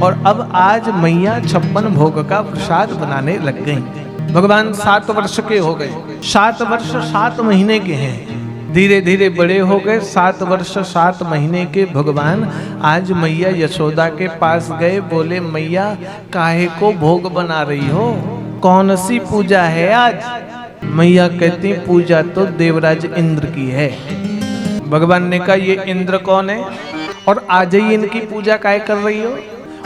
और अब आज मैया 56 भोग का प्रसाद बनाने लग गई। भगवान 7 वर्ष के हो गए। 7 वर्ष 7 महीने के हैं। धीरे धीरे बड़े हो गए। 7 वर्ष 7 महीने के भगवान आज मैया यशोदा के पास गए। बोले मैया काहे को भोग बना रही हो, कौन सी पूजा है आज? मैया कहती पूजा तो देवराज इंद्र की है। भगवान ने कहा ये इंद्र कौन है और आज ही इनकी पूजा काहे कर रही हो?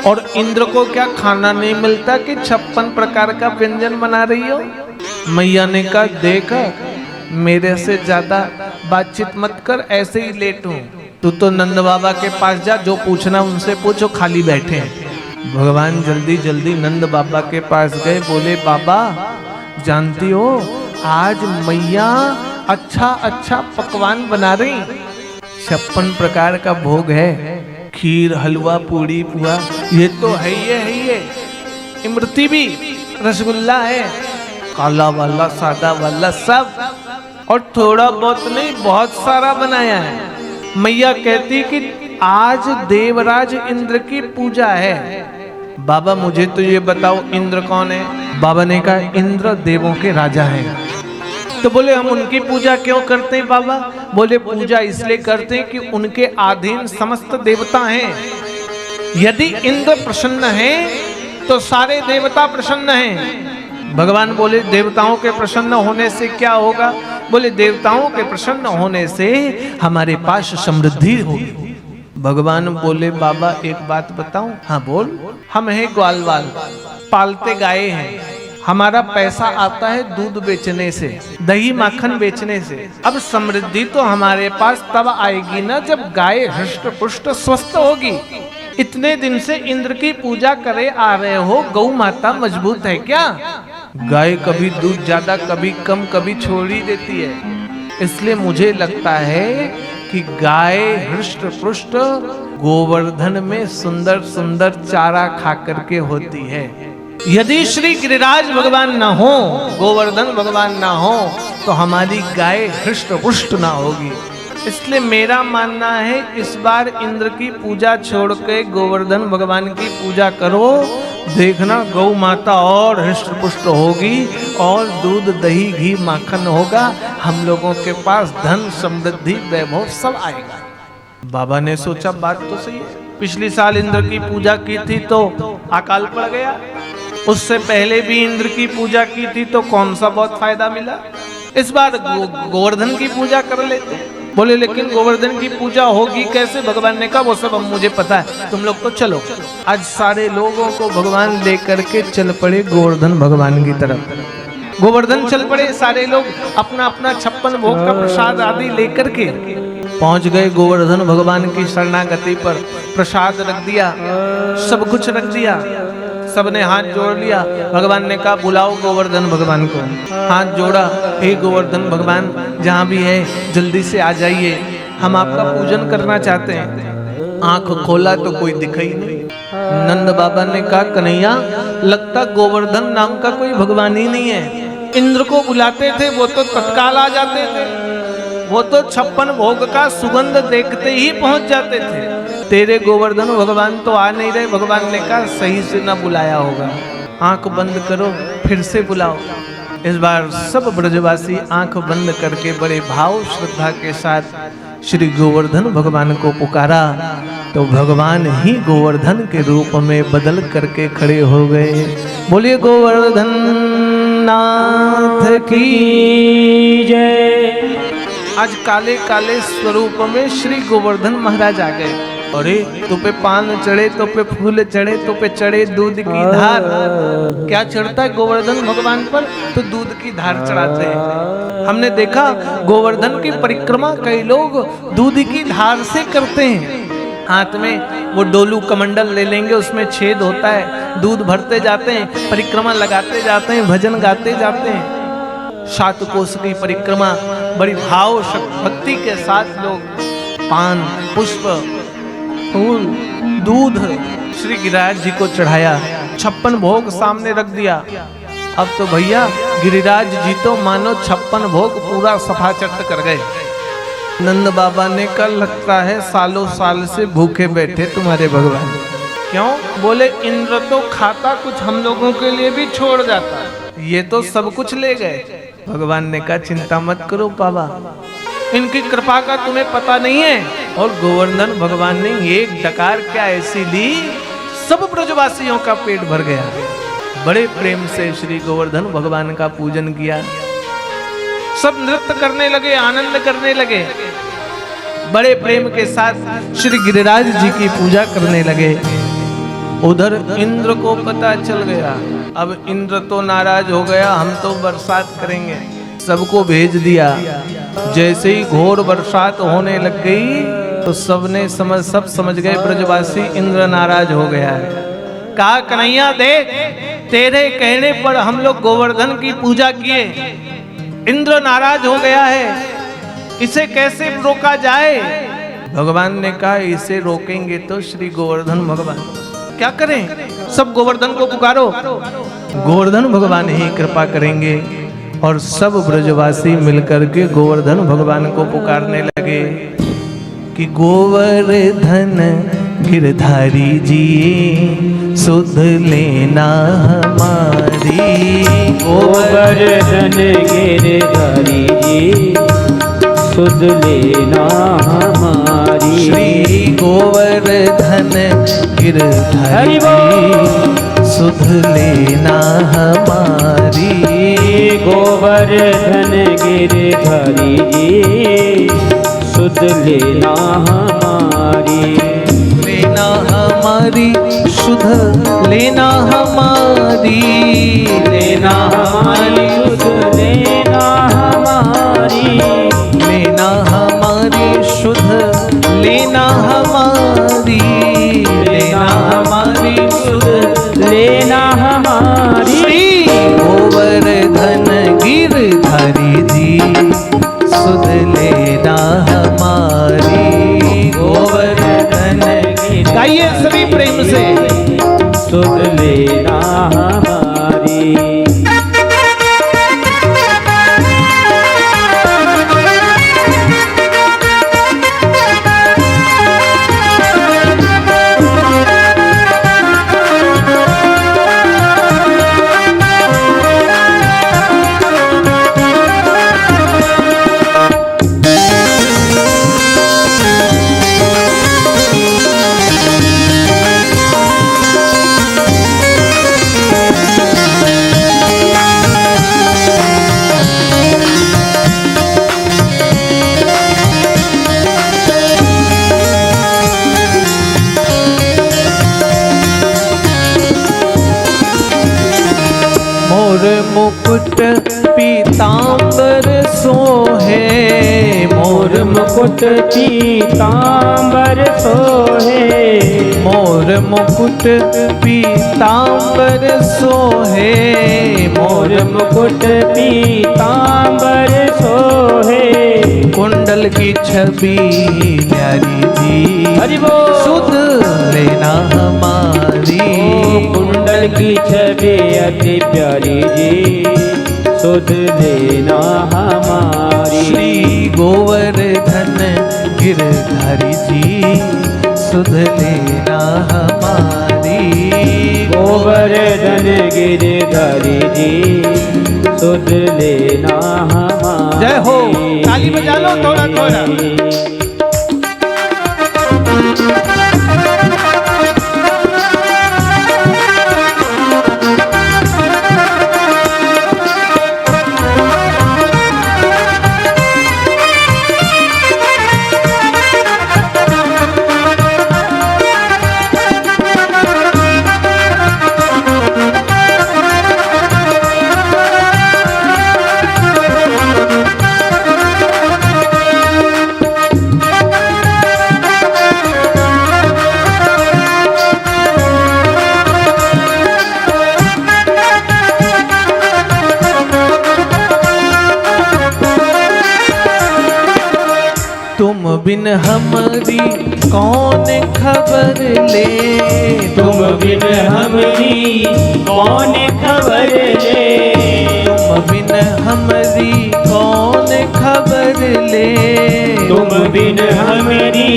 और इंद्र को क्या खाना नहीं मिलता कि 56 प्रकार का व्यंजन बना रही हो? मैया ने कहा देख मेरे से ज्यादा बातचीत मत कर, ऐसे ही लेट हूं। तू तो नंद बाबा के पास जा, जो पूछना उनसे पूछो, खाली बैठे हैं। भगवान जल्दी जल्दी नंद बाबा के पास गए। बोले बाबा जानती हो आज मैया अच्छा अच्छा पकवान बना रही। 56 प्रकार का भोग है, खीर हलवा पूड़ी पुआ, ये तो है ही इमरती भी, रसगुल्ला है, काला वाला सादा वाला सब, और थोड़ा बहुत नहीं बहुत सारा बनाया है। मैया कहती कि आज देवराज इंद्र की पूजा है। बाबा मुझे तो ये बताओ इंद्र कौन है? बाबा ने कहा इंद्र देवों के राजा हैं। तो बोले हम उनकी पूजा क्यों करते हैं बाबा? बोले पूजा इसलिए करते हैं कि उनके अधीन समस्त देवता हैं। यदि इंद्र प्रसन्न है तो सारे देवता प्रसन्न हैं। भगवान बोले देवताओं के प्रसन्न होने से क्या होगा? बोले देवताओं के प्रसन्न होने से हमारे पास समृद्धि होगी। भगवान बोले बाबा एक बात बताऊं? हाँ बोल। हम हैं ग्वालवाल, पालते गाय हैं। हमारा पैसा आता है दूध बेचने से, दही माखन बेचने से। अब समृद्धि तो हमारे पास तब आएगी ना जब गाय हृष्ट पुष्ट स्वस्थ होगी। इतने दिन से इंद्र की पूजा करे आ रहे हो, गौ माता मजबूत है क्या? गाय कभी दूध ज्यादा कभी कम कभी छोड़ ही देती है। इसलिए मुझे लगता है कि गाय हृष्ट पुष्ट गोवर्धन में सुंदर सुंदर चारा खा करके होती है। यदि श्री गिरिराज भगवान ना हो, गोवर्धन भगवान ना हो, तो हमारी गाय हृष्ट पुष्ट ना होगी। इसलिए मेरा मानना है इस बार इंद्र की पूजा छोड़ के गोवर्धन भगवान की पूजा करो। देखना गौ माता और हृष्ट पुष्ट होगी और दूध दही घी माखन होगा। हम लोगों के पास धन समृद्धि वैभव सब आएगा। बाबा ने सोचा बात तो सही है। पिछली साल इंद्र की पूजा की थी तो अकाल पड़ गया। उससे पहले भी इंद्र की पूजा की थी तो कौन सा बहुत फायदा मिला। इस बार गोवर्धन की पूजा कर लेते। बोले लेकिन गोवर्धन की पूजा होगी कैसे? भगवान ने कहा वो सब अब मुझे पता है, तुम लोग तो चलो। आज सारे लोगों को भगवान लेकर के चल पड़े गोवर्धन भगवान की तरफ। गोवर्धन चल पड़े सारे लोग अपना अपना 56 भोग का प्रसाद आदि लेकर के पहुंच गए गोवर्धन भगवान की शरणागति पर। प्रसाद रख दिया, सब कुछ रख दिया, सबने हाथ जोड़ लिया। भगवान ने कहा बुलाओ गोवर्धन भगवान को। हाथ जोड़ा, हे गोवर्धन भगवान जहाँ भी है जल्दी से आ जाइए, हम आपका पूजन करना चाहते हैं। आंख खोला तो कोई दिखा ही नहीं। नंद बाबा ने कहा कन्हैया लगता गोवर्धन नाम का कोई भगवान ही नहीं है। इंद्र को बुलाते थे वो तो तत्काल आ जाते थे, वो तो 56 भोग का सुगंध देखते ही पहुंच जाते थे। तेरे गोवर्धन भगवान तो आ नहीं रहे। भगवान ने कहा सही से ना बुलाया होगा, आंख बंद करो फिर से बुलाओ। इस बार सब ब्रजवासी आंख बंद करके बड़े भाव श्रद्धा के साथ श्री गोवर्धन भगवान को पुकारा तो भगवान ही गोवर्धन के रूप में बदल करके खड़े हो गए। बोलिए गोवर्धन नाथ की जय। आज काले काले स्वरूप में श्री गोवर्धन महाराज आ गए। अरे तो पे पान चढ़े, तो पे फूल चढ़े, तो पे चढ़े दूध की धार। क्या चढ़ता है गोवर्धन भगवान पर? तो दूध की धार चढ़ाते हैं। हमने देखा गोवर्धन की परिक्रमा कई लोग दूध की धार से करते हैं। हाथ में वो डोलू कमंडल ले लेंगे, उसमें छेद होता है, दूध भरते जाते हैं, परिक्रमा लगाते जाते हैं, भजन गाते जाते हैं। 7 कोस की परिक्रमा बड़ी भाव भक्ति के साथ लोग पान पुष्प फूल दूध श्री गिरिराज जी को चढ़ाया। 56 भोग सामने रख दिया। अब तो भैया गिरिराज जी तो मानो 56 भोग पूरा सफाचट कर गए। नंद बाबा ने कल लगता है सालों साल से भूखे बैठे तुम्हारे भगवान। क्यों? बोले इंद्र तो खाता कुछ हम लोगों के लिए भी छोड़ जाता, ये तो सब कुछ ले गए। भगवान ने कहा चिंता मत करो बाबा, इनकी कृपा का तुम्हें पता नहीं है। और गोवर्धन भगवान ने एक डकार क्या ऐसी ली, सब ब्रजवासियों का पेट भर गया। बड़े प्रेम से श्री गोवर्धन भगवान का पूजन किया, सब नृत्य करने लगे, आनंद करने लगे, बड़े प्रेम के साथ श्री गिरिराज जी की पूजा करने लगे। उधर इंद्र को पता चल गया, अब इंद्र तो नाराज हो गया, हम तो बरसात करेंगे, सबको भेज दिया। जैसे ही घोर बरसात होने लग गई तो सबने सब समझ गए ब्रजवासी इंद्र नाराज हो गया है। कहा कन्हैया देख, तेरे कहने पर हम लोग गोवर्धन की पूजा किए, इंद्र नाराज हो गया है, इसे कैसे रोका जाए? भगवान ने कहा इसे रोकेंगे तो श्री गोवर्धन भगवान क्या करें, सब गोवर्धन को पुकारो, गोवर्धन भगवान ही कृपा करेंगे। और सब ब्रजवासी मिलकर के गोवर्धन भगवान को पुकारने लगे कि गोवर्धन गिरधारी जी सुध लेना हमारी, गोवर्धन गिरधारी जी सुध लेना हमारी, श्री गोवर्धन गिरधारी जी सुध लेना हमारी, गोवर्धन गिरधारी जी सुध लेना हमारी, लेना हमारी सुध लेना हमारी, लेना हमारी सुध लेना हमारी, लेना हमारी शुद्ध लेना हमारी, लेना हमारी शुद्ध लेना हमारी, श्री गोवर्धन गिरधारी जी सुध लेना हमारी, गोवर्धन गाइए सभी प्रेम से, सुध लेना हमारी। मुकुट पीतांबर सोहे, मोर मुकुट पीतांबर सोहे, मोर मुकुट पीतांबर सोहे, मोर मुकुट पीतांबर सोहे, कुंडल की छवि प्यारी जी हरि बोल, सुध लेना हमारी, कुंडल की छवि अति प्यारी जी सुध लेना हमारी, श्री गोवर्धन गिरधारी जी सुध लेना हमारी, गोवर्धन गिरधारी जी सुध लेना हमारी। जय हो, ताली बजा लो थोड़ा थोड़ा। तुम बिन हमारी कौन खबर ले, तुम बिन हमारी कौन खबर ले, तुम बिन हमारी कौन खबर ले, तुम बिन हमारी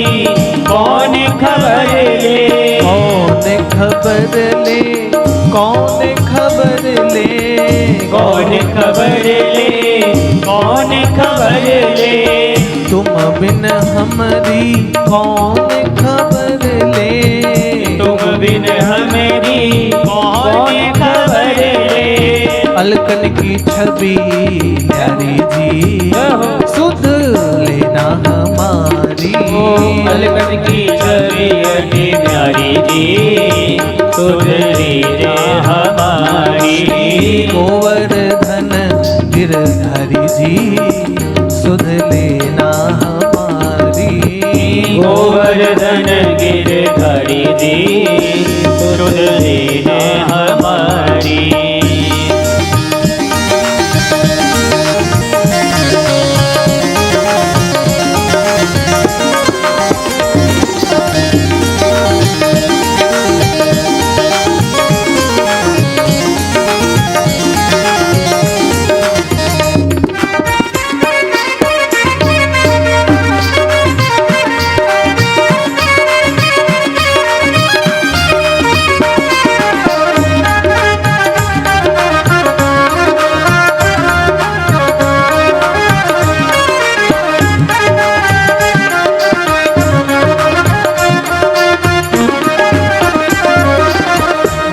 कौन खबर ले, कौन खबर ले, कौन खबर ले, कौन खबर ले, कौन खबर ले, तुम बिन हमारी कौन खबर ले, तुम बिन हमेरी कौन खबर ले। अलकन की छवि प्यारी जी, सुध लेना हमारी, अलकन की छवि अति प्यारी जी, सुध लेना हमारी। गोवर्धन गिरधारी जी, सुध लेना हमारी, गोवर्धन गिरधारी जी, सुध लेना हमारी।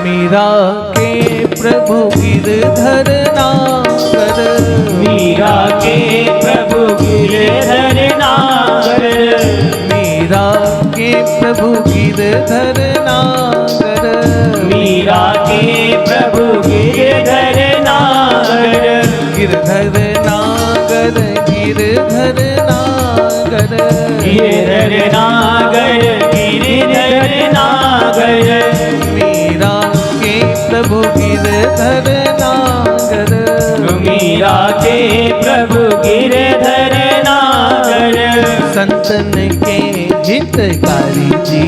मीरा के प्रभु गिरधर नागर, मीरा के प्रभु गिरधर नागर, मीरा के प्रभु गिरधर नागर, मीरा के प्रभु गिरधर नागर, गिरधर नागर, गिरधर नागर, गिरधर नागर, गिरधर नागर, मीरा के प्रभु गिरधर नागर, मीरा के प्रभु गिरधर नागर। संतन के हितकारी जी,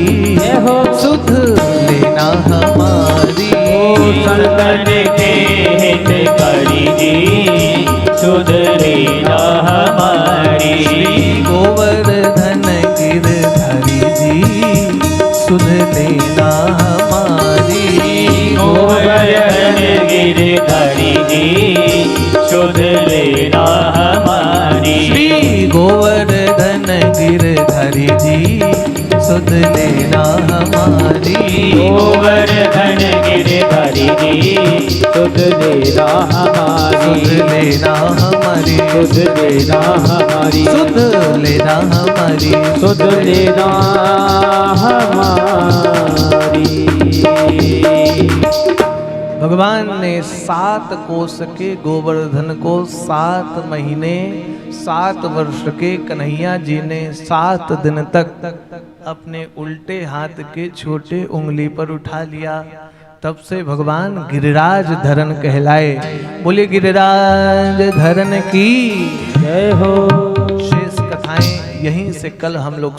हो सुध लेना हमारी, संतन के हितकारी जी, सुध लेना हमारी। गोवर्धन गिरधारी जी, सुध लेना हमारी, गोवर्धन गिरधारी जी, सुध लेना हमारी। श्री गोवर्धन गिरधारी जी, सुध लेना हमारी, गोवर्धन गिरधारी जी, सुध लेना हमारी, सुध लेना हमारी, सुध लेना हमारी, सुध लेना हमारी, सुध लेना हमारी। भगवान ने 7 कोस के गोवर्धन को 7 महीने 7 वर्ष के कन्हैया जी ने 7 दिन तक अपने उल्टे हाथ के छोटे उंगली पर उठा लिया। तब से भगवान गिरिराज धरन कहलाए। बोले गिरिराज धरन की जय हो। शेष कथाएं यहीं से कल हम लोग